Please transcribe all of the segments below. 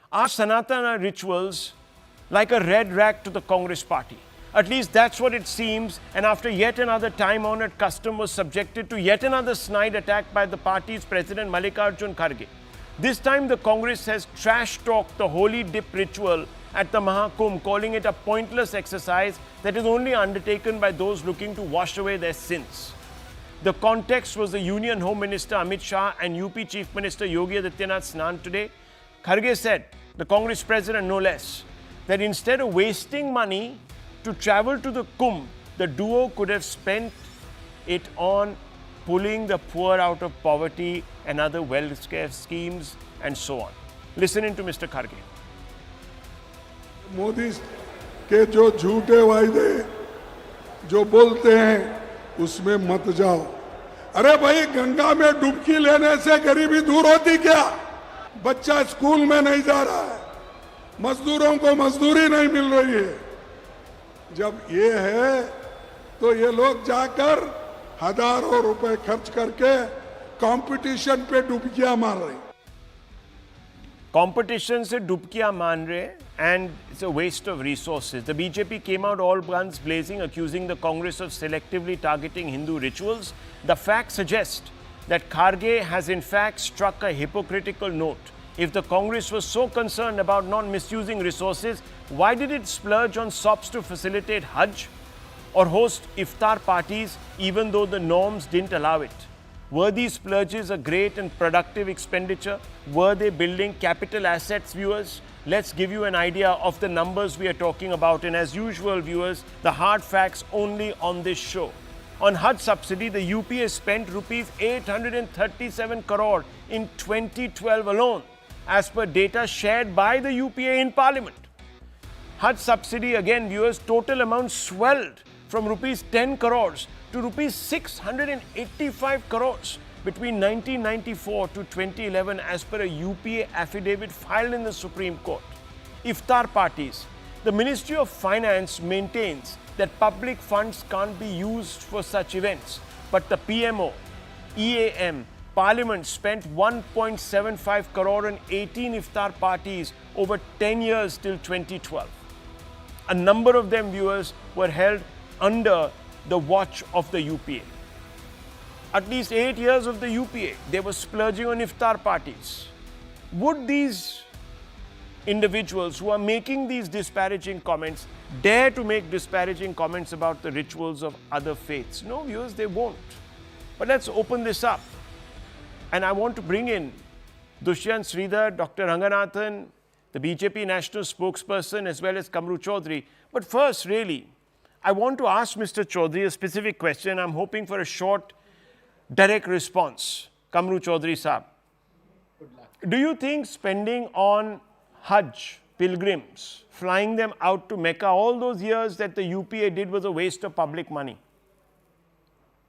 Are Sanatana rituals like a red rag to the Congress party? At least that's what it seems, and after yet another time-honoured custom was subjected to yet another snide attack by the party's president Mallikarjun Kharge. This time the Congress has trash-talked the holy dip ritual at the Maha Kumbh, calling it a pointless exercise that is only undertaken by those looking to wash away their sins. The context was the Union Home Minister Amit Shah and UP Chief Minister Yogi Adityanath Snan today. Kharge said, the Congress president no less, that instead of wasting money to travel to the Kumbh, the duo could have spent it on pulling the poor out of poverty and other welfare schemes and so on. Listen in to Mr. Kharge. Modi के जो झूठे वायदे जो बोलते हैं उसमें मत जाओ। अरे भाई, गंगा में डुबकी लेने से गरीबी दूर होती क्या? बच्चा स्कूल में नहीं जा रहा है, मजदूरों को मजदूरी नहीं मिल रही है। जब ये है तो ये लोग जाकर हजारों रुपए खर्च करके कंपटीशन पे डुबकियां मार रहे हैं। Competition se dubkiya maan rahe, and it's a waste of resources. The BJP came out all guns blazing, accusing the Congress of selectively targeting Hindu rituals. The facts suggest that Kharge has in fact struck a hypocritical note. If the Congress was so concerned about not misusing resources, why did it splurge on SOPs to facilitate Hajj or host Iftaar parties even though the norms didn't allow it? Were these splurges a great and productive expenditure? Were they building capital assets, viewers? Let's give you an idea of the numbers we are talking about. And as usual, viewers, the hard facts only on this show. On Hajj subsidy, the UP has spent rupees 837 crore in 2012 alone, as per data shared by the UPA in Parliament. Hajj subsidy, again, viewers, total amount swelled from rupees 10 crores to rupees 685 crores between 1994 to 2011 as per a UPA affidavit filed in the Supreme Court. Iftar parties. The Ministry of Finance maintains that public funds can't be used for such events, but the PMO, EAM, Parliament spent 1.75 crore on 18 iftar parties over 10 years till 2012. A number of them, viewers, were held under the watch of the UPA. At least 8 years of the UPA, they were splurging on iftar parties. Would these individuals who are making these disparaging comments dare to make disparaging comments about the rituals of other faiths? No, viewers, they won't. But let's open this up. And I want to bring in Dushyant Sridhar, Dr. Ranganathan, the BJP national spokesperson, as well as Kamru Chaudhary. But first, really, I want to ask Mr. Chaudhary a specific question. I'm hoping for a short, direct response. Kamru Chaudhary Saab. Do you think spending on Hajj pilgrims, flying them out to Mecca, all those years that the UPA did was a waste of public money?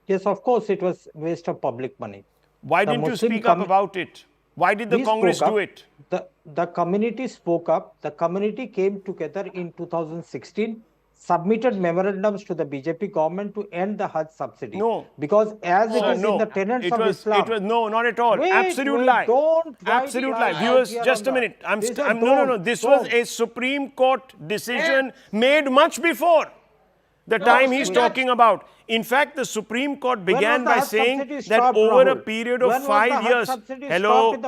Yes, of course, it was waste of public money. Why didn't you speak up about it? Why did the Congress do it? The community spoke up. The community came together in 2016, submitted memorandums to the BJP government to end the Hajj subsidy. No. Because as it is in the tenets of Islam. No, not at all. Absolute lie. Absolute lie. Viewers, just a minute. No. This was a Supreme Court decision made much before the time he's talking about. In fact, the Supreme Court began by saying that over a period of 5 years,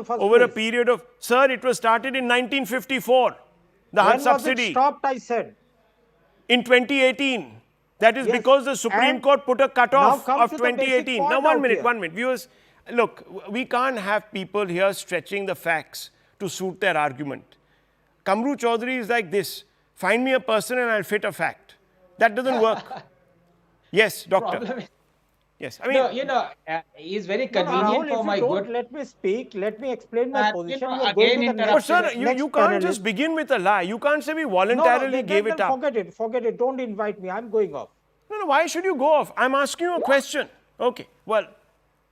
over a period of, sir, it was started in 1954, the Hajj subsidy. When was it stopped, I said? In 2018. That is because the Supreme Court put a cutoff of 2018. Now, one minute. Viewers, look, we can't have people here stretching the facts to suit their argument. Kamru Chaudhary is like this. Find me a person and I'll fit a fact. That doesn't work. Yes, doctor. Yes, I mean, it's very convenient for my good. Let me speak. Let me explain my position. But sir, you can't just begin with a lie. You can't say we voluntarily gave it up. Forget it. Don't invite me. I'm going off. No, why should you go off? I'm asking you a question. Okay, well,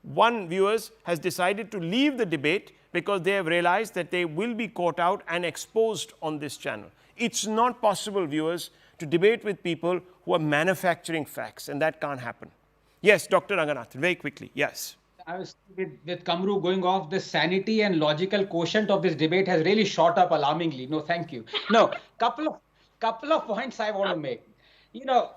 one viewers has decided to leave the debate because they have realized that they will be caught out and exposed on this channel. It's not possible, viewers, to debate with people who are manufacturing facts, and that can't happen. Yes, Dr. Ranganathan, very quickly, yes. I was with Kamru going off, the sanity and logical quotient of this debate has really shot up alarmingly. No, thank you. No, couple of points I want to make.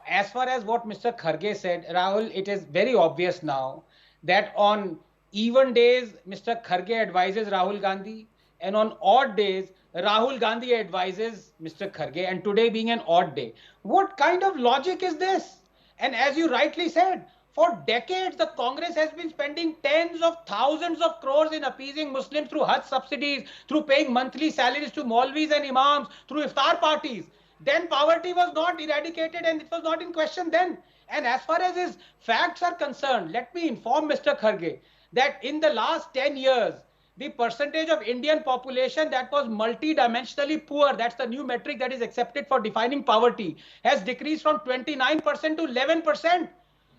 As far as what Mr. Kharge said, Rahul, it is very obvious now that on even days, Mr. Kharge advises Rahul Gandhi, and on odd days, Rahul Gandhi advises Mr. Kharge, and today being an odd day. What kind of logic is this? And as you rightly said, for decades, the Congress has been spending tens of thousands of crores in appeasing Muslims through Hajj subsidies, through paying monthly salaries to Maulvis and Imams, through Iftaar parties. Then poverty was not eradicated and it was not in question then. And as far as his facts are concerned, let me inform Mr. Kharge that in the last 10 years, the percentage of Indian population that was multidimensionally poor, that's the new metric that is accepted for defining poverty, has decreased from 29% to 11%.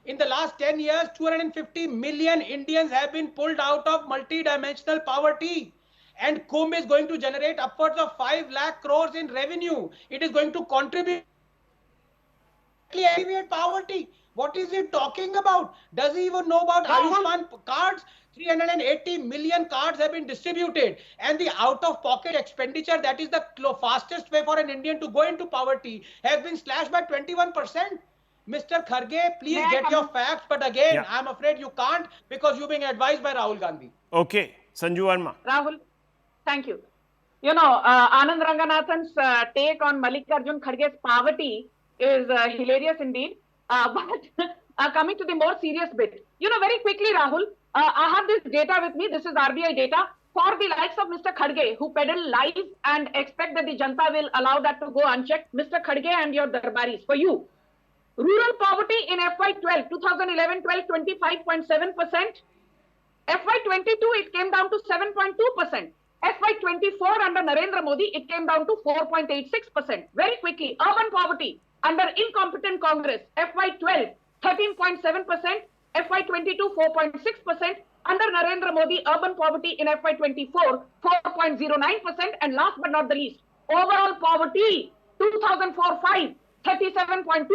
In the last 10 years, 250 million Indians have been pulled out of multidimensional poverty. And Kumbh is going to generate upwards of 5 lakh crores in revenue. It is going to contribute to alleviate poverty. What is he talking about? Does he even know about Ayushman cards? 380 million cards have been distributed, and the out-of-pocket expenditure, that is the fastest way for an Indian to go into poverty, has been slashed by 21%. Mr. Kharge, please get your facts, but again, I'm afraid you can't because you're being advised by Rahul Gandhi. Okay, Sanju Verma. Rahul, thank you. Anand Ranganathan's take on Mallikarjun Kharge's poverty is hilarious indeed. But coming to the more serious bit, very quickly, Rahul, I have this data with me. This is RBI data. For the likes of Mr. Kharge, who peddle lies and expect that the Janta will allow that to go unchecked, Mr. Kharge and your darbaris, for you, rural poverty in FY12, 2011-12, 25.7%. FY22, it came down to 7.2%. FY24 under Narendra Modi, it came down to 4.86%. Very quickly, urban poverty under incompetent Congress, FY12, 13.7%, FY22, 4.6%. Under Narendra Modi, urban poverty in FY24, 4.09%. And last but not the least, overall poverty, 2004-5, 37.2%,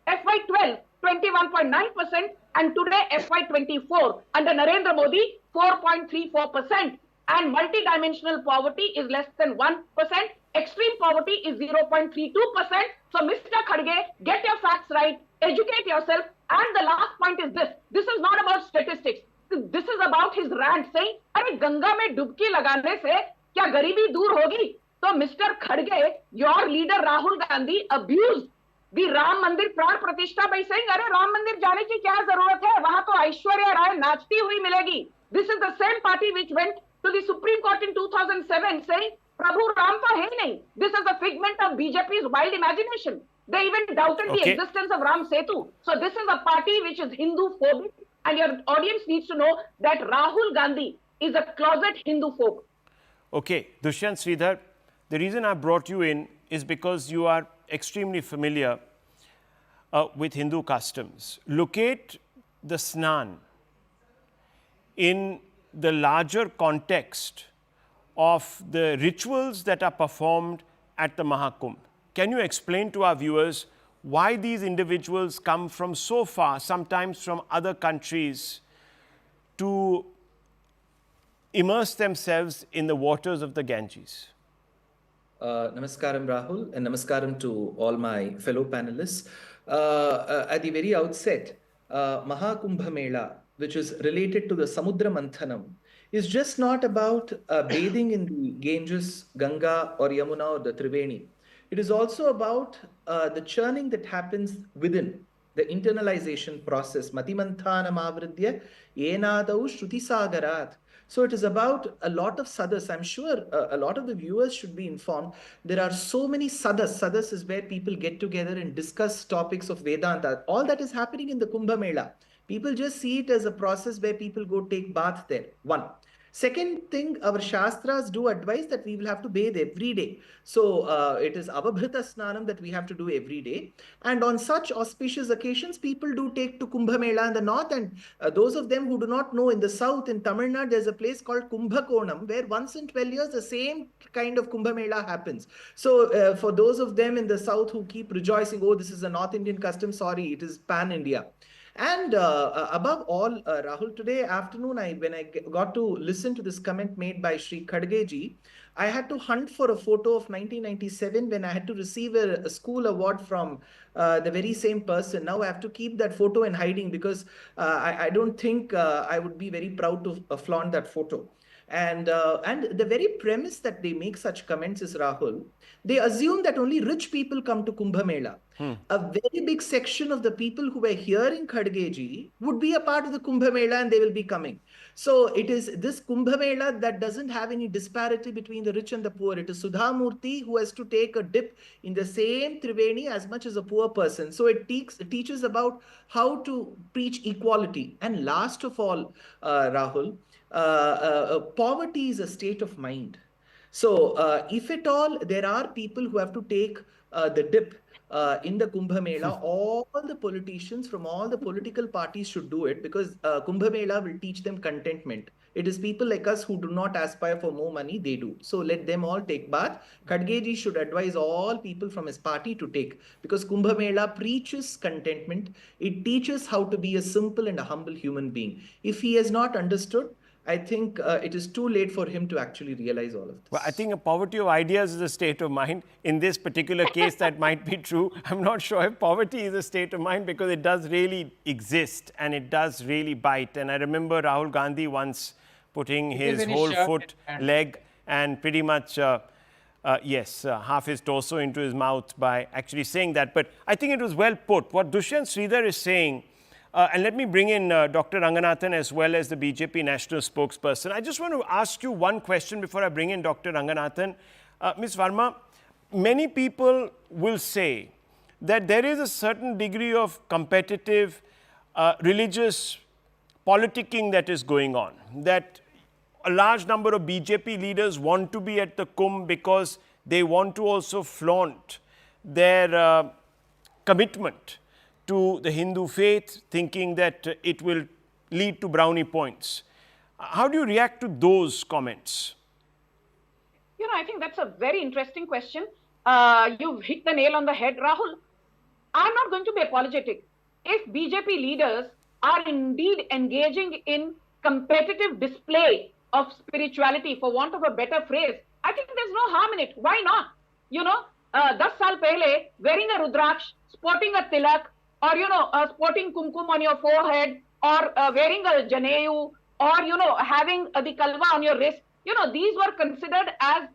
FY12, 21.9%, and today FY24 under Narendra Modi, 4.34%. And multidimensional poverty is less than 1%. Extreme poverty is 0.32%. So, Mr. Kharge, get your facts right, educate yourself. And the last point is this. This is not about statistics. This is about his rant saying, "Arey Ganga mein dubki lagane se kya garibi dur hogi?" So, Mr. Kharge, your leader Rahul Gandhi abused the Ram Mandir Pran Pratishtha by saying, "Arey Ram Mandir jaane ki kya zarurat hai? Wahan to Aishwarya Rai naachti hui milegi." This is the same party which went to the Supreme Court in 2007 saying, "Prabhu Ram to hai nahi." This is a figment of BJP's wild imagination. They even doubted the existence of Ram Setu. So this is a party which is Hindu phobic, and your audience needs to know that Rahul Gandhi is a closet Hindu phobe. Okay, Dushyant Sridhar, the reason I brought you in is because you are extremely familiar with Hindu customs. Locate the Snan in the larger context of the rituals that are performed at the Maha Kumbh. Can you explain to our viewers why these individuals come from so far, sometimes from other countries, to immerse themselves in the waters of the Ganges? Namaskaram, Rahul, and namaskaram to all my fellow panelists. At the very outset, Maha Kumbh Mela, which is related to the Samudra Manthanam, is just not about bathing in the Ganges, Ganga, or Yamuna, or the Triveni. It is also about the churning that happens within, the internalization process. Matimanthanam avridya yenadau shruti sagarat. So it is about a lot of sadhas. I'm sure a lot of the viewers should be informed. There are so many sadhas. Sadhas is where people get together and discuss topics of Vedanta. All that is happening in the Kumbh Mela. People just see it as a process where people go take bath there. One. Second thing, our Shastras do advise that we will have to bathe every day. So it is Avabhrita Snanam that we have to do every day. And on such auspicious occasions, people do take to Kumbh Mela in the north. And those of them who do not know, in the south, in Tamil Nadu, there's a place called Kumbhakonam, where once in 12 years, the same kind of Kumbh Mela happens. So for those of them in the south who keep rejoicing, "Oh, this is a North Indian custom," sorry, it is pan-India. And above all, Rahul, today afternoon, when I got to listen to this comment made by Shri Kharge ji, I had to hunt for a photo of 1997 when I had to receive a school award from the very same person. Now I have to keep that photo in hiding because I don't think I would be very proud to flaunt that photo. And the very premise that they make such comments is, Rahul, they assume that only rich people come to Kumbh Mela. A very big section of the people who were hearing Kharge ji would be a part of the Kumbh Mela and they will be coming. So it is this Kumbh Mela that doesn't have any disparity between the rich and the poor. It is Sudha Murthy who has to take a dip in the same Triveni as much as a poor person. So it teaches about how to preach equality. And last of all, Rahul, poverty is a state of mind. So if at all there are people who have to take the dip in the Kumbh Mela, all the politicians from all the political parties should do it, because Kumbh Mela will teach them contentment. It is people like us who do not aspire for more money, they do. So let them all take bath. Kharge ji should advise all people from his party to take, because Kumbh Mela preaches contentment. It teaches how to be a simple and a humble human being. If he has not understood, I think it is too late for him to actually realize all of this. Well, I think a poverty of ideas is a state of mind. In this particular case, that might be true. I'm not sure if poverty is a state of mind, because it does really exist and it does really bite. And I remember Rahul Gandhi once putting his whole foot, leg, and pretty much, half his torso into his mouth by actually saying that. But I think it was well put. What Dushyant Sridhar is saying, and let me bring in Dr. Ranganathan as well as the BJP national spokesperson. I just want to ask you one question before I bring in Dr. Ranganathan. Ms. Verma, many people will say that there is a certain degree of competitive religious politicking that is going on, that a large number of BJP leaders want to be at the Kumbh because they want to also flaunt their commitment to the Hindu faith, thinking that it will lead to brownie points. How do you react to those comments? You know, I think that's a very interesting question. You've hit the nail on the head, Rahul. I'm not going to be apologetic. If BJP leaders are indeed engaging in competitive display of spirituality, for want of a better phrase, I think there's no harm in it. Why not? You know, 10 saal pehle, wearing a rudraksh, sporting a tilak, or, you know, sporting kumkum on your forehead, or wearing a janeyu, or, you know, having the kalwa on your wrist, you know, these were considered as,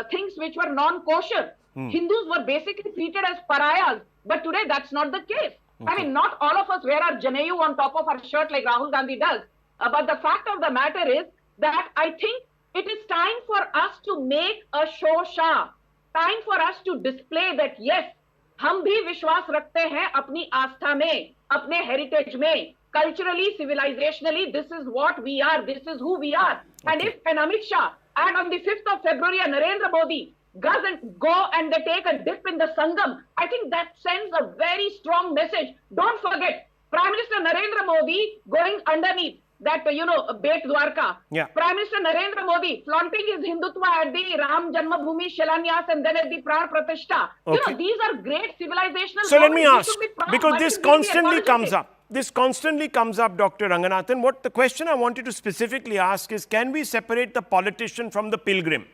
things which were non-kosher. Hindus were basically treated as pariahs, but today that's not the case. Okay. I mean, not all of us wear our janeyu on top of our shirt like Rahul Gandhi does. But the fact of the matter is that I think it is time for us to make a shosha, time for us to display that, yes, हम भी विश्वास रखते हैं अपनी आस्था में, अपने heritage में, culturally, civilizationally, this is what we are, this is who we are. Okay. And if an Amit Shah and on the 5th of February, a Narendra Modi doesn't go and they take a dip in the Sangam, I think that sends a very strong message. Don't forget, Prime Minister Narendra Modi going underneath that, you know, Bet Dwarka. Yeah. Prime Minister Narendra Modi flaunting his Hindutva at the Ram Janmabhoomi Shilanyas and then at the Pran Pratishtha. Okay. You know, these are great civilizational. So let me ask, because this constantly comes up. This constantly comes up, Dr. Ranganathan. What the question I wanted to specifically ask is, can we separate the politician from the pilgrim,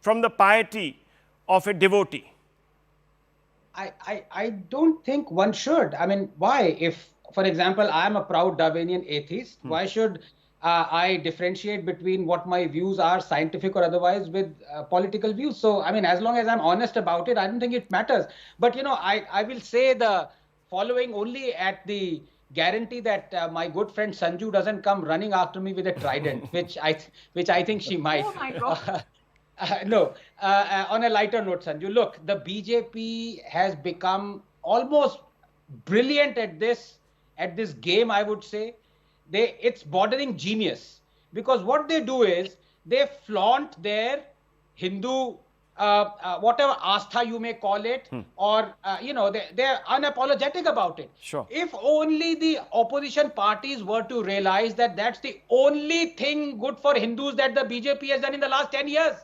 from the piety of a devotee? I don't think one should. I mean, why? If, for example, I am a proud Darwinian atheist, why should I differentiate between what my views are, scientific or otherwise, with political views? So, I mean, as long as I'm honest about it, I don't think it matters. But, you know, I will say the following only at the guarantee that my good friend Sanju doesn't come running after me with a trident, which I think she might. Oh my God. On a lighter note, Sanju, look, the BJP has become almost brilliant at this game, I would say. It's bordering genius, because what they do is they flaunt their Hindu, whatever astha you may call it, or, you know, they're unapologetic about it. Sure. If only the opposition parties were to realize that that's the only thing good for Hindus that the BJP has done in the last 10 years.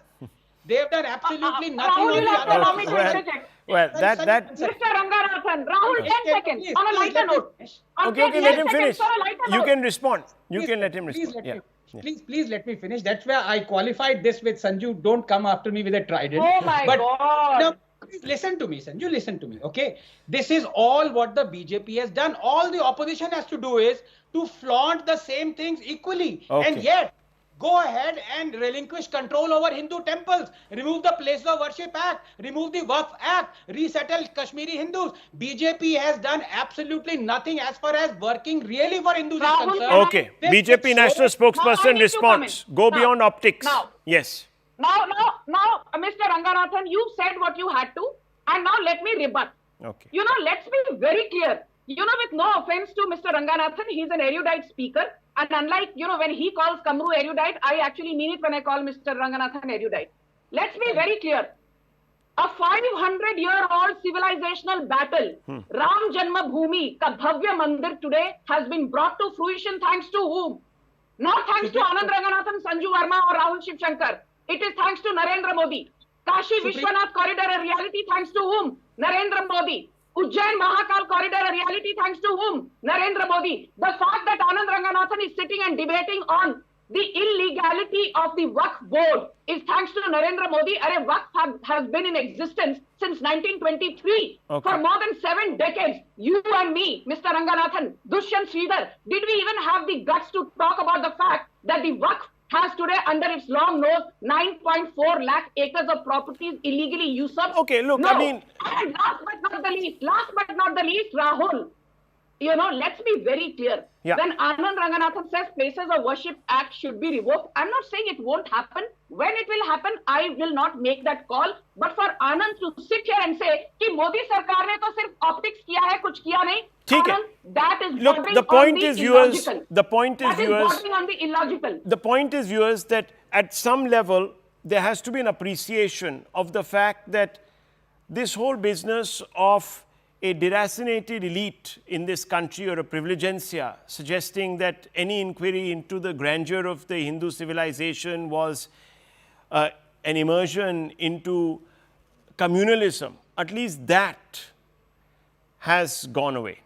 They have done absolutely nothing Rahul, on you'll the have to other allow me to Well, interject. well, that. Mr. Ranganathan, Rahul, 10 seconds Please, on a please lighter let me note. finish. Okay, let him 10 finish. seconds on a lighter You note. can respond. You Please can let him please respond. let me Yeah. finish. Please let me finish. That's where I qualified this with Sanju. Don't come after me with a trident. Oh my But God. now, please listen to me, Sanju. Listen to me. Okay, this is all what the BJP has done. All the opposition has to do is to flaunt the same things equally, and Okay. yet go ahead and relinquish control over Hindu temples, remove the Places of Worship Act, remove the Waqf Act, resettle Kashmiri Hindus. BJP has done absolutely nothing as far as working really for Hindus is Rahul, concerned. can I- Okay. This BJP is national so- Now I spokesperson need to come responds. in. Go Now, beyond optics. now. Yes. Now, Mr. Ranganathan, you said what you had to, and now let me rebut. Okay. You know, let's be very clear. You know, with no offense to Mr. Ranganathan, he's an erudite speaker. And unlike, you know, when he calls Kamru erudite, I actually mean it when I call Mr. Ranganathan erudite. Let's be very clear. A 500-year-old civilizational battle, Ram Janma Bhoomi, ka Bhavya Mandir today has been brought to fruition thanks to whom? Not thanks to Anand Ranganathan, Sanju Verma or Rahul Shiv Shankar. It is thanks to Narendra Modi. Kashi Vishwanath corridor a reality thanks to whom? Narendra Modi. Ujjain Mahakal corridor a reality thanks to whom? Narendra Modi. The fact that Anand Ranganathan is sitting and debating on the illegality of the Waqf board is thanks to Narendra Modi. Waqf has been in existence since 1923 for more than 7 decades. You and me, Mr. Ranganathan, Dushyant Sridhar, did we even have the guts to talk about the fact that the Waqf has today under its long nose 9.4 lakh acres of properties illegally usurped? Okay, look, no. I mean... And last but not the least, Rahul, you know, let's be very clear. Yeah. When Anand Ranganathan says Places of Worship Act should be revoked, I'm not saying it won't happen. When it will happen, I will not make that call. But for Anand to sit here and say कि मोदी सरकार ने तो सिर्फ optics किया है, कुछ किया नहीं. ठीक है. Anand, that is Look, bordering the point on the is, viewers, illogical. the point is, That is viewers, bordering on the illogical. the point is, viewers, that at some level there has to be an appreciation of the fact that this whole business of a deracinated elite in this country or a privilegencia suggesting that any inquiry into the grandeur of the Hindu civilization was an immersion into communalism, at least that has gone away.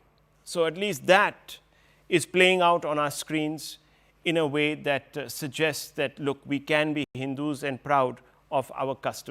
So at least that is playing out on our screens in a way that suggests that, look, we can be Hindus and proud of our customs.